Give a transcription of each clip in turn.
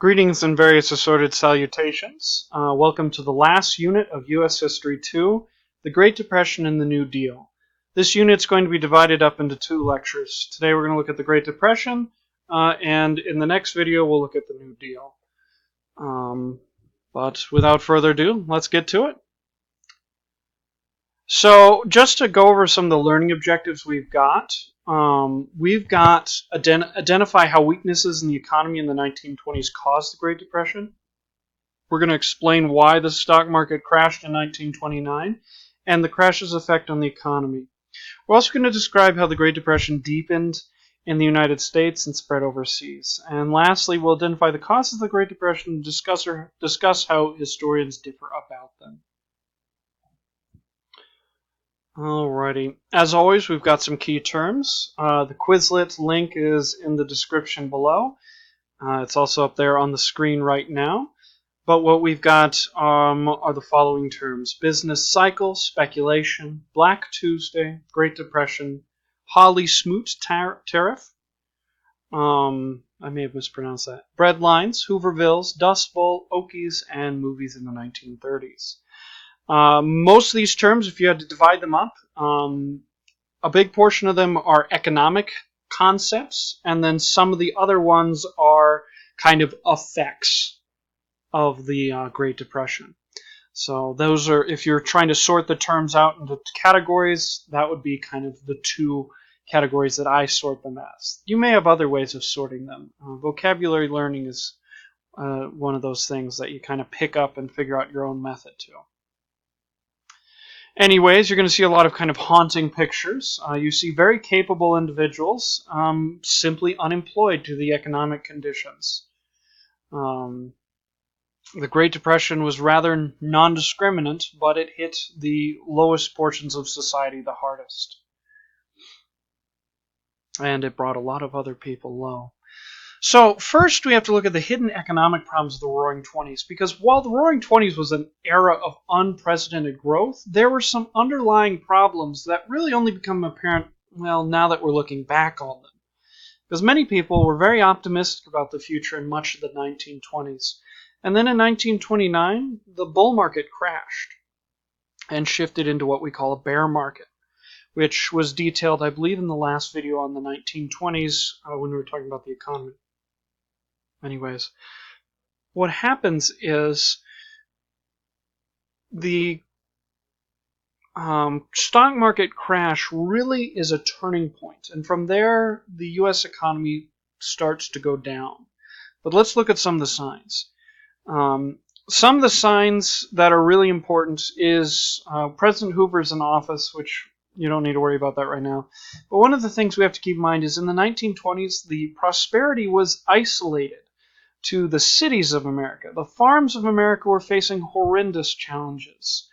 Greetings and various assorted salutations. Welcome to the last unit of U.S. History 2, the Great Depression and the New Deal. This unit's going to be divided up into two lectures. Today we're going to look at the Great Depression, and in the next video we'll look at the New Deal. But without further ado, let's get to it. So just to go over some of the learning objectives we've got identify how weaknesses in the economy in the 1920s caused the Great Depression. We're going to explain why the stock market crashed in 1929 and the crash's effect on the economy. We're also going to describe how the Great Depression deepened in the United States and spread overseas. And lastly, we'll identify the causes of the Great Depression and discuss how historians differ about them. Alrighty. As always, we've got some key terms. The Quizlet link is in the description below. It's also up there on the screen right now. But what we've got are the following terms: business cycle, speculation, Black Tuesday, Great Depression, Hawley-Smoot tariff. I may have mispronounced that. Breadlines, Hoovervilles, Dust Bowl, Okies, and movies in the 1930s. Most of these terms, if you had to divide them up, a big portion of them are economic concepts, and then some of the other ones are kind of effects of the Great Depression. So those are, if you're trying to sort the terms out into categories, that would be kind of the two categories that I sort them as. You may have other ways of sorting them. Vocabulary learning is one of those things that you kind of pick up and figure out your own method to. Anyways, you're going to see a lot of kind of haunting pictures. You see very capable individuals simply unemployed due to the economic conditions. The Great Depression was rather non-discriminant, but it hit the lowest portions of society the hardest. And it brought a lot of other people low. So first we have to look at the hidden economic problems of the Roaring Twenties, because while the Roaring Twenties was an era of unprecedented growth, there were some underlying problems that really only become apparent, well, now that we're looking back on them. Because many people were very optimistic about the future in much of the 1920s. And then in 1929, the bull market crashed and shifted into what we call a bear market, which was detailed, I believe, in the last video on the 1920s when we were talking about the economy. Anyways, what happens is the stock market crash really is a turning point, and from there the U.S. economy starts to go down. But let's look at some of the signs. Some of the signs that are really important is President Hoover's in office, which you don't need to worry about that right now. But one of the things we have to keep in mind is in the 1920s, the prosperity was isolated to the cities of America. The farms of America were facing horrendous challenges.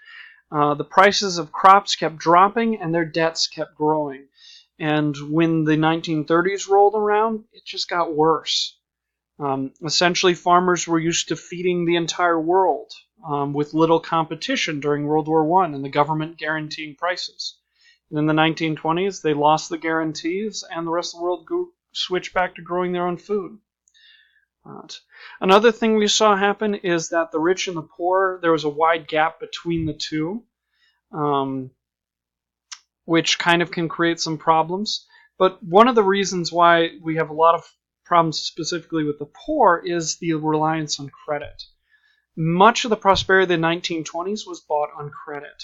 The prices of crops kept dropping and their debts kept growing. And when the 1930s rolled around, it just got worse. Essentially, farmers were used to feeding the entire world with little competition during World War I and the government guaranteeing prices. And in the 1920s, they lost the guarantees and the rest of the world switched back to growing their own food. Another thing we saw happen is that the rich and the poor, there was a wide gap between the two, which kind of can create some problems. But one of the reasons why we have a lot of problems specifically with the poor is the reliance on credit. Much of the prosperity of the 1920s was bought on credit.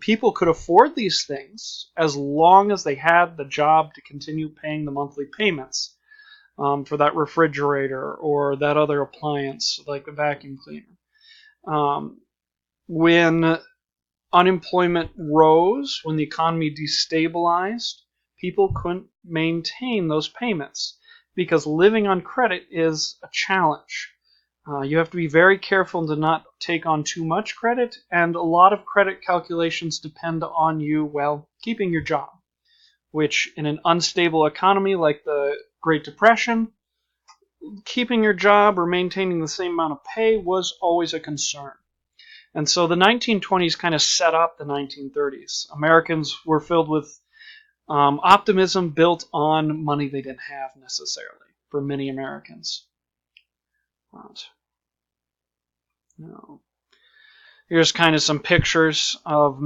People could afford these things as long as they had the job to continue paying the monthly payments for that refrigerator or that other appliance like the vacuum cleaner. When unemployment rose, when the economy destabilized, people couldn't maintain those payments because living on credit is a challenge. You have to be very careful to not take on too much credit, and a lot of credit calculations depend on you, well, keeping your job, which in an unstable economy like the Great Depression, keeping your job or maintaining the same amount of pay was always a concern. And so the 1920s kind of set up the 1930s. Americans were filled with optimism built on money they didn't have necessarily for many Americans. But, no. Here's kind of some pictures of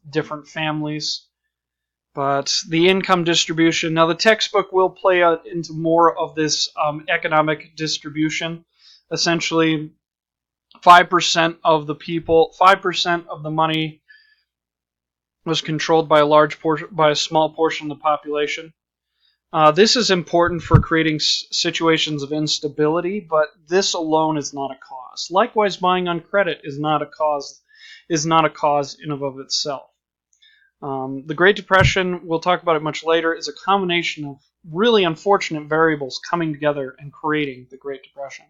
different families. But the income distribution, now the textbook will play out into more of this economic distribution. Essentially, 5% of the people, 5% of the money was controlled by a small portion of the population. This is important for creating situations of instability, but this alone is not a cause. Likewise, buying on credit is not a cause in and of itself. The Great Depression, we'll talk about it much later, is a combination of really unfortunate variables coming together and creating the Great Depression.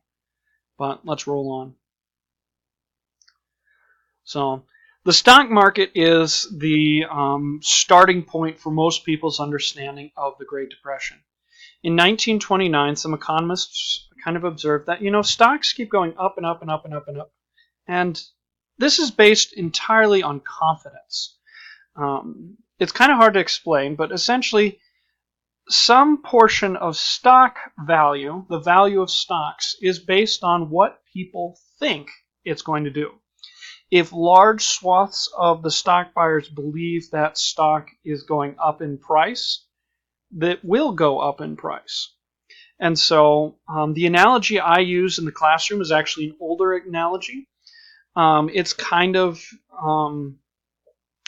But let's roll on. So, the stock market is the starting point for most people's understanding of the Great Depression. In 1929, some economists kind of observed that, stocks keep going up and up and up and up and up. And this is based entirely on confidence. It's kind of hard to explain, but essentially, some portion of stock value, the value of stocks, is based on what people think it's going to do. If large swaths of the stock buyers believe that stock is going up in price, that will go up in price. And so the analogy I use in the classroom is actually an older analogy. It's kind of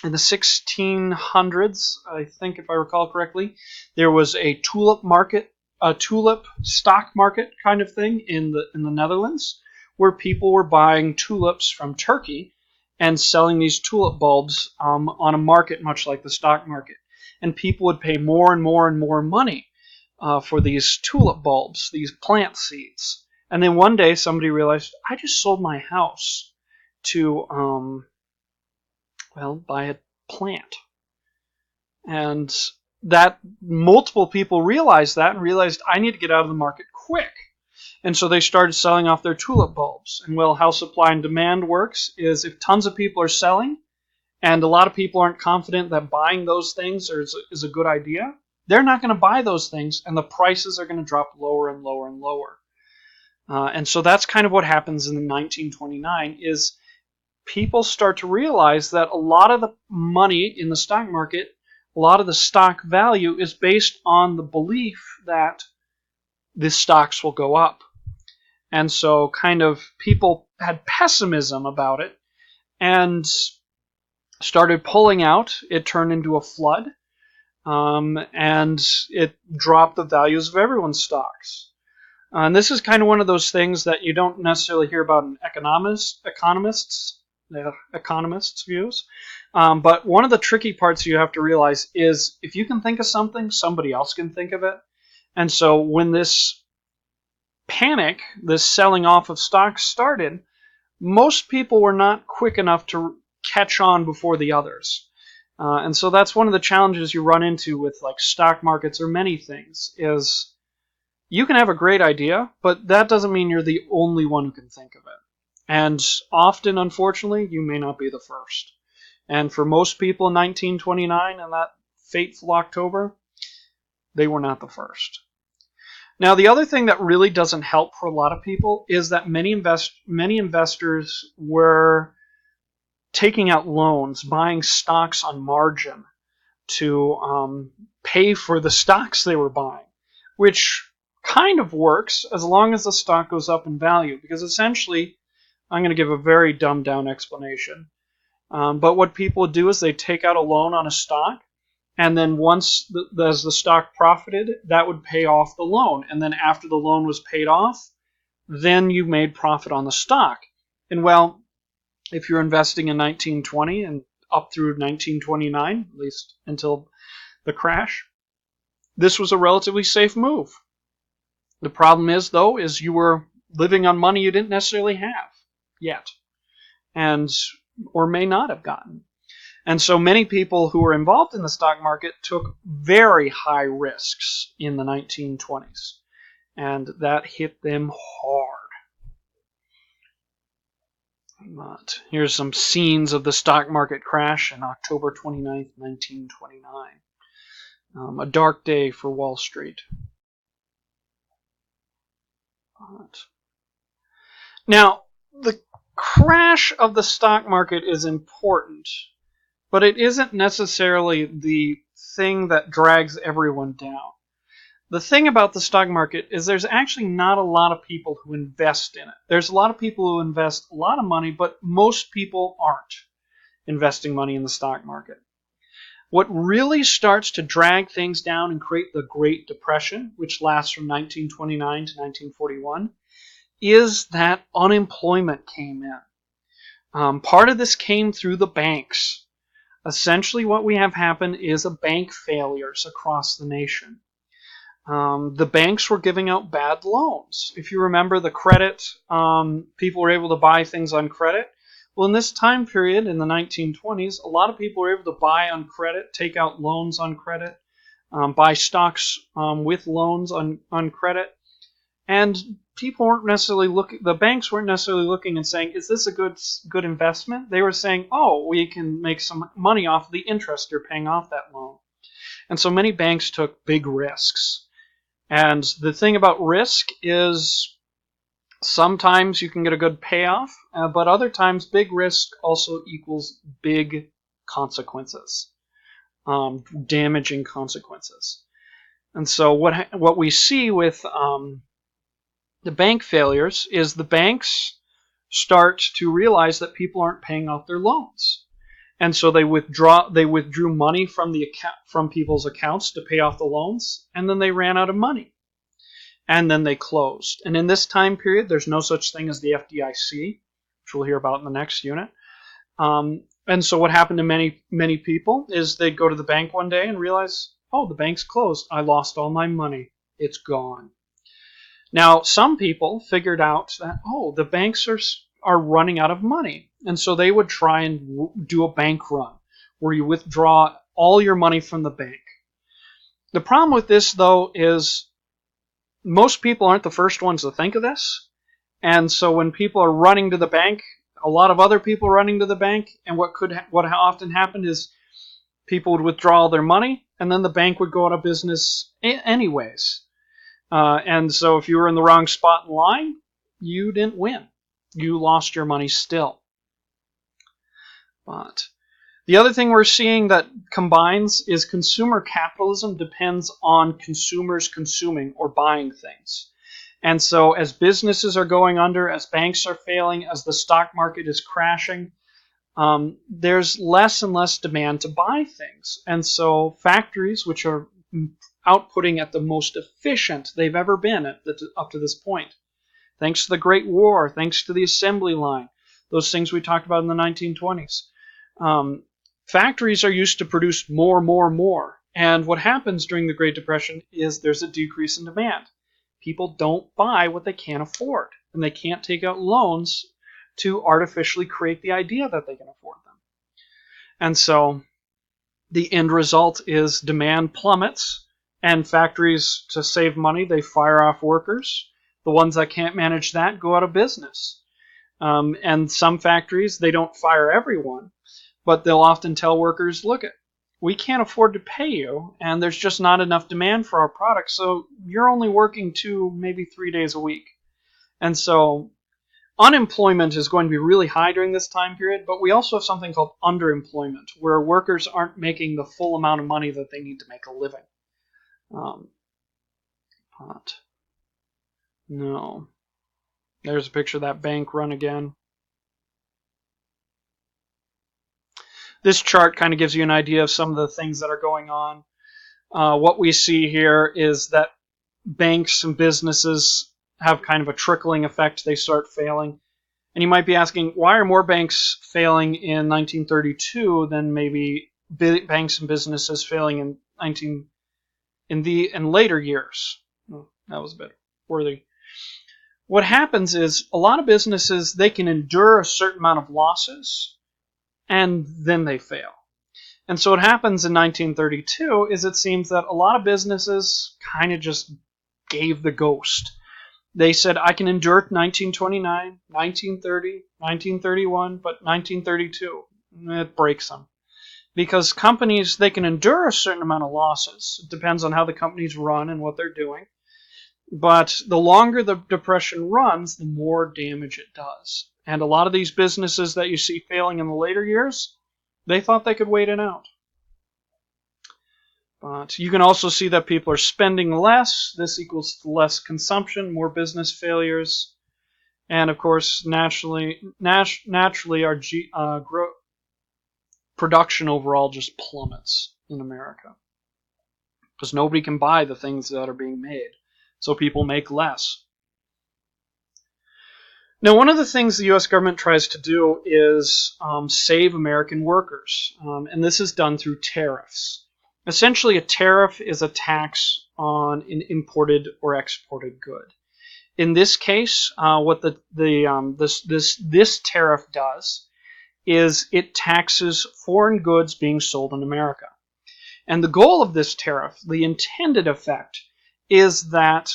in the 1600s, I think, if I recall correctly, there was a tulip stock market kind of thing in the Netherlands, where people were buying tulips from Turkey and selling these tulip bulbs on a market much like the stock market. And people would pay more and more and more money for these tulip bulbs, these plant seeds. And then one day somebody realized, I just sold my house to buy a plant. And that multiple people realized that and realized I need to get out of the market quick. And so they started selling off their tulip bulbs. And how supply and demand works is if tons of people are selling and a lot of people aren't confident that buying those things is a good idea, they're not going to buy those things and the prices are going to drop lower and lower and lower. And so that's kind of what happens in 1929 is people start to realize that a lot of the money in the stock market, a lot of the stock value is based on the belief that the stocks will go up. And so kind of people had pessimism about it and started pulling out. It turned into a flood, and it dropped the values of everyone's stocks. And this is kind of one of those things that you don't necessarily hear about in economists' views. But one of the tricky parts you have to realize is if you can think of something, somebody else can think of it. And so when this panic, this selling off of stocks started, most people were not quick enough to catch on before the others. And so that's one of the challenges you run into with like stock markets or many things is you can have a great idea, but that doesn't mean you're the only one who can think of it. And often, unfortunately, you may not be the first. And for most people in 1929 and that fateful October, they were not the first. Now, the other thing that really doesn't help for a lot of people is that many investors were taking out loans, buying stocks on margin to pay for the stocks they were buying, which kind of works as long as the stock goes up in value, because essentially, I'm going to give a very dumbed down explanation. But what people would do is they take out a loan on a stock, and then once as the stock profited, that would pay off the loan. And then after the loan was paid off, then you made profit on the stock. And well, if you're investing in 1920 and up through 1929, at least until the crash, this was a relatively safe move. The problem is, though, is you were living on money you didn't necessarily have yet, or may not have gotten. And so many people who were involved in the stock market took very high risks in the 1920s, and that hit them hard. But here's some scenes of the stock market crash on October 29th, 1929. A dark day for Wall Street. But Now, the crash of the stock market is important, but it isn't necessarily the thing that drags everyone down. The thing about the stock market is there's actually not a lot of people who invest in it. There's a lot of people who invest a lot of money, but most people aren't investing money in the stock market. What really starts to drag things down and create the Great Depression, which lasts from 1929 to 1941, is that unemployment came in. Part of this came through the banks. Essentially, what we have happen is a bank failures across the nation. The banks were giving out bad loans. If you remember the credit, people were able to buy things on credit. Well, in this time period, in the 1920s, a lot of people were able to buy on credit, take out loans on credit, buy stocks with loans on credit. And people weren't necessarily looking, the banks weren't necessarily looking and saying, is this a good investment? They were saying, oh, we can make some money off of the interest you're paying off that loan. And so many banks took big risks. And the thing about risk is sometimes you can get a good payoff, but other times big risk also equals big consequences, damaging consequences. And so what we see with the bank failures is the banks start to realize that people aren't paying off their loans. And so they withdrew money from people's accounts to pay off the loans, and then they ran out of money. And then they closed. And in this time period, there's no such thing as the FDIC, which we'll hear about in the next unit. And so what happened to many people is they'd go to the bank one day and realize, oh, the bank's closed. I lost all my money. It's gone. Now, some people figured out that, oh, the banks are running out of money. And so they would try and do a bank run where you withdraw all your money from the bank. The problem with this, though, is most people aren't the first ones to think of this. And so when people are running to the bank, a lot of other people running to the bank, and what often happened is people would withdraw their money, and then the bank would go out of business anyways. And so if you were in the wrong spot in line, you didn't win. You lost your money still. But the other thing we're seeing that combines is consumer capitalism depends on consumers consuming or buying things. And so as businesses are going under, as banks are failing, as the stock market is crashing, there's less and less demand to buy things. And so factories, which are outputting at the most efficient they've ever been up to this point, thanks to the Great War, thanks to the assembly line, those things we talked about in the 1920s. Factories are used to produce more. And what happens during the Great Depression is there's a decrease in demand. People don't buy what they can't afford, and they can't take out loans to artificially create the idea that they can afford them. And so the end result is demand plummets, and factories, to save money, they fire off workers. The ones that can't manage that go out of business. And some factories, they don't fire everyone, but they'll often tell workers, look, we can't afford to pay you, and there's just not enough demand for our products, so you're only working 2, maybe 3 days a week. And so unemployment is going to be really high during this time period, but we also have something called underemployment, where workers aren't making the full amount of money that they need to make a living. But no. There's a picture of that bank run again. This chart kind of gives you an idea of some of the things that are going on. What we see here is that banks and businesses have kind of a trickling effect. They start failing. And you might be asking, why are more banks failing in 1932 than maybe banks and businesses failing in later years? That was a bit worthy. What happens is a lot of businesses, they can endure a certain amount of losses, and then they fail. And so what happens in 1932 is it seems that a lot of businesses kind of just gave the ghost. They said, I can endure 1929, 1930, 1931, but 1932, it breaks them. Because companies, they can endure a certain amount of losses. It depends on how the companies run and what they're doing. But the longer the depression runs, the more damage it does. And a lot of these businesses that you see failing in the later years, they thought they could wait it out. But you can also see that people are spending less. This equals less consumption, more business failures. And of course, naturally our production overall just plummets in America. Because nobody can buy the things that are being made. So people make less. Now, one of the things the U.S. government tries to do is save American workers. And this is done through tariffs. Essentially, a tariff is a tax on an imported or exported good. In this case, what this tariff does is it taxes foreign goods being sold in America. And the goal of this tariff, the intended effect, is that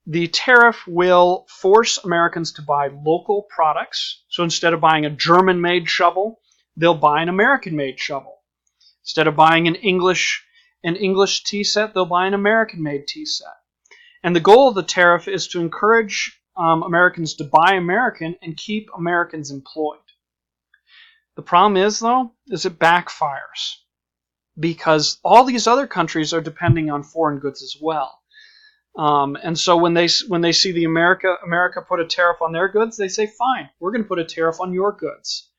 the tariff will force Americans to buy local products. So instead of buying a German-made shovel, they'll buy an American-made shovel. Instead of buying an English tea set, they'll buy an American-made tea set. And the goal of the tariff is to encourage Americans to buy American and keep Americans employed. The problem is, though, is it backfires. Because all these other countries are depending on foreign goods as well. And so when they see the America put a tariff on their goods, they say, fine, we're going to put a tariff on your goods.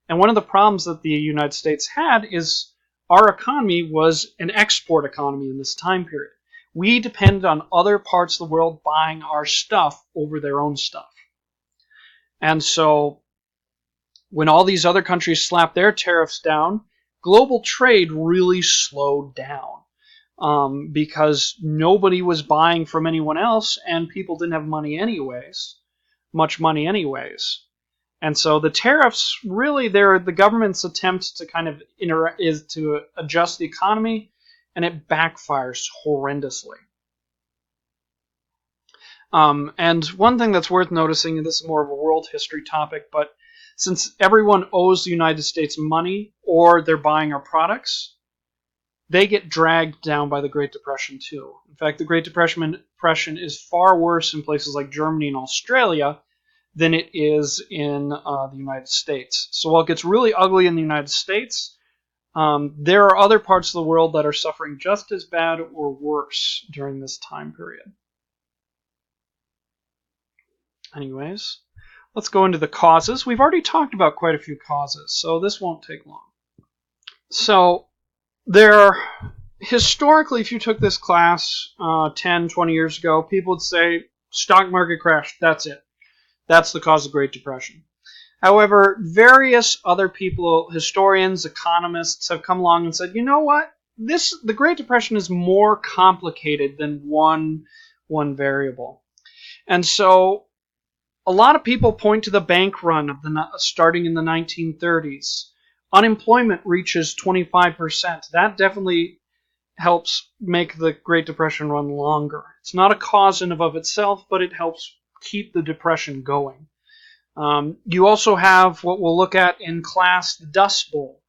And one of the problems that the United States had is our economy was an export economy in this time period. We depended on other parts of the world buying our stuff over their own stuff. And so when all these other countries slapped their tariffs down, global trade really slowed down because nobody was buying from anyone else and people didn't have much money anyways. And so the tariffs really, they're the government's attempt to kind of is to adjust the economy, and it backfires horrendously. And one thing that's worth noticing, and this is more of a world history topic, but since everyone owes the United States money or they're buying our products, they get dragged down by the Great Depression too. In fact, the Great Depression is far worse in places like Germany and Australia than it is in the United States. So while it gets really ugly in the United States, there are other parts of the world that are suffering just as bad or worse during this time period. Anyways, let's go into the causes. We've already talked about quite a few causes, so this won't take long. So historically, if you took this class 10, 20 years ago, people would say, stock market crash, that's it. That's the cause of the Great Depression. However, various other people, historians, economists, have come along and said, you know what? The Great Depression is more complicated than one variable. And so a lot of people point to the bank run of starting in the 1930s. Unemployment reaches 25%. That definitely helps make the Great Depression run longer. It's not a cause in and of itself, but it helps keep the Depression going. You also have what we'll look at in class, the Dust Bowl.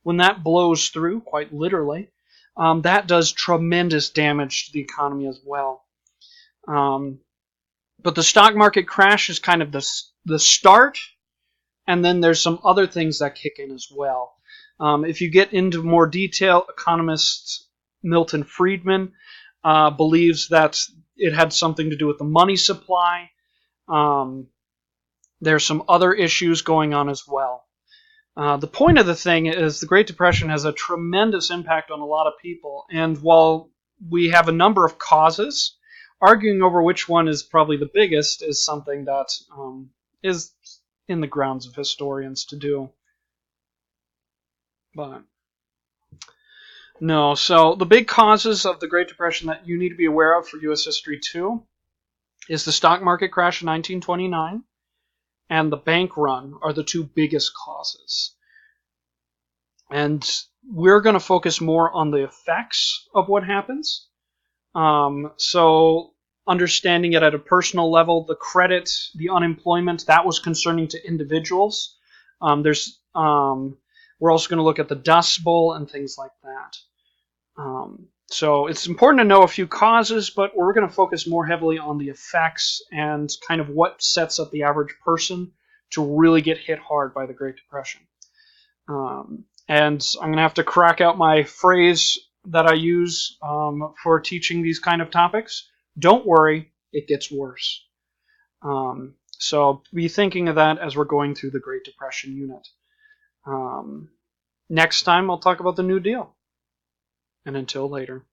When that blows through, quite literally, that does tremendous damage to the economy as well. But the stock market crash is kind of the start, and then there's some other things that kick in as well. If you get into more detail, economist Milton Friedman believes that it had something to do with the money supply. There's some other issues going on as well. The point of the thing is the Great Depression has a tremendous impact on a lot of people, and while we have a number of causes, arguing over which one is probably the biggest is something that is in the grounds of historians to do. But no, so the big causes of the Great Depression that you need to be aware of for U.S. history too is the stock market crash in 1929 and the bank run are the two biggest causes. And we're going to focus more on the effects of what happens. So understanding it at a personal level, the credit, the unemployment, that was concerning to individuals. We're also going to look at the Dust Bowl and things like that. So it's important to know a few causes, but we're going to focus more heavily on the effects and kind of what sets up the average person to really get hit hard by the Great Depression. And I'm going to have to crack out my phrase that I use for teaching these kind of topics. Don't worry, it gets worse. So be thinking of that as we're going through the Great Depression unit. Next time, I'll talk about the New Deal. And until later.